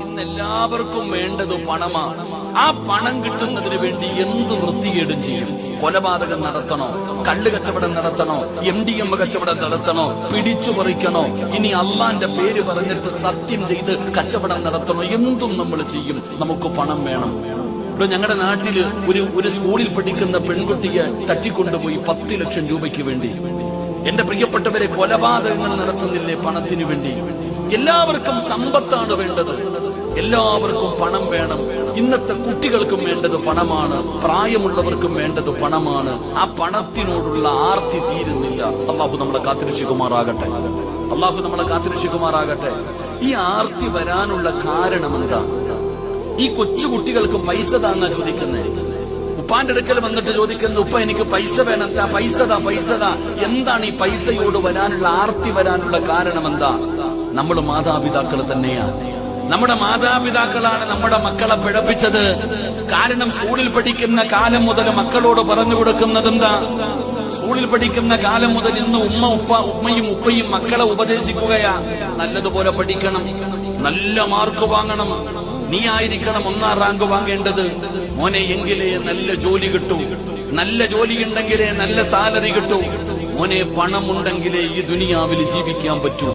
ഇന്നെല്ലാവർക്കും വേണ്ടത് പണമാണ്. ആ പണം കിട്ടുന്നതിന് വേണ്ടി എന്ത് വൃത്തികേടും ചെയ്യും. കൊലപാതകം നടത്തണോ, കള്ള് കച്ചവടം നടത്തണോ, MDM കച്ചവടം നടത്തണോ, പിടിച്ചു പറിക്കണോ, ഇനി അള്ളാന്റെ പേര് പറഞ്ഞിട്ട് സത്യം ചെയ്ത് കച്ചവടം നടത്തണോ, എന്തും നമ്മൾ ചെയ്യും. നമുക്ക് പണം വേണം. ഇവിടെ ഞങ്ങളുടെ നാട്ടില് ഒരു സ്കൂളിൽ പഠിക്കുന്ന പെൺകുട്ടിയെ തട്ടിക്കൊണ്ടുപോയി 10 ലക്ഷം രൂപയ്ക്ക് വേണ്ടി. എന്റെ പ്രിയപ്പെട്ടവരെ, കൊലപാതകങ്ങൾ നടത്തുന്നില്ലേ പണത്തിനു വേണ്ടി? എല്ലാവർക്കും സമ്പത്താണ് വേണ്ടത്, എല്ലാവർക്കും പണം വേണം. ഇന്നത്തെ കുട്ടികൾക്കും വേണ്ടത് പണമാണ്, പ്രായമുള്ളവർക്കും വേണ്ടത് പണമാണ്. ആ പണത്തിനോടുള്ള ആർത്തി തീരുന്നില്ല. അള്ളാഹു നമ്മളെ കാത്തിരക്ഷിക്കുമാറാകട്ടെ, അള്ളാഹു നമ്മളെ കാത്തിരക്ഷിക്കുമാറാകട്ടെ. ഈ ആർത്തി വരാനുള്ള കാരണം എന്താ? ഈ കൊച്ചുകുട്ടികൾക്ക് പൈസ താങ്ങാ ചോദിക്കുന്നേ. ഉപ്പാന്റെ അടുക്കൽ വന്നിട്ട് ചോദിക്കുന്നത്, ഉപ്പ എനിക്ക് പൈസ വേണം, പൈസതാ. എന്താണ് ഈ പൈസയോട് വരാനുള്ള ആർത്തി വരാനുള്ള കാരണം എന്താ? നമ്മൾ മാതാപിതാക്കൾ തന്നെയാ. നമ്മുടെ മാതാപിതാക്കളാണ് നമ്മുടെ മക്കളെ പിഴപ്പിച്ചത്. കാരണം സ്കൂളിൽ പഠിക്കുന്ന കാലം മുതൽ മക്കളോട് പറഞ്ഞു കൊടുക്കുന്നത് എന്താ? സ്കൂളിൽ പഠിക്കുന്ന കാലം മുതൽ ഇന്ന് ഉമ്മയും ഉപ്പയും മക്കളെ ഉപദേശിക്കുകയാ. നല്ലതുപോലെ പഠിക്കണം, നല്ല മാർക്ക് വാങ്ങണം, നീ ആയിരിക്കണം 1ാം റാങ്ക് വാങ്ങേണ്ടത് മോനെ, എങ്കിലേ നല്ല ജോലി കിട്ടൂ, നല്ല ജോലി ഉണ്ടെങ്കിലേ നല്ല സാലറി കിട്ടൂ മോനെ, പണമുണ്ടെങ്കിലേ ഈ ദുനിയാവിൽ ജീവിക്കാൻ പറ്റൂ.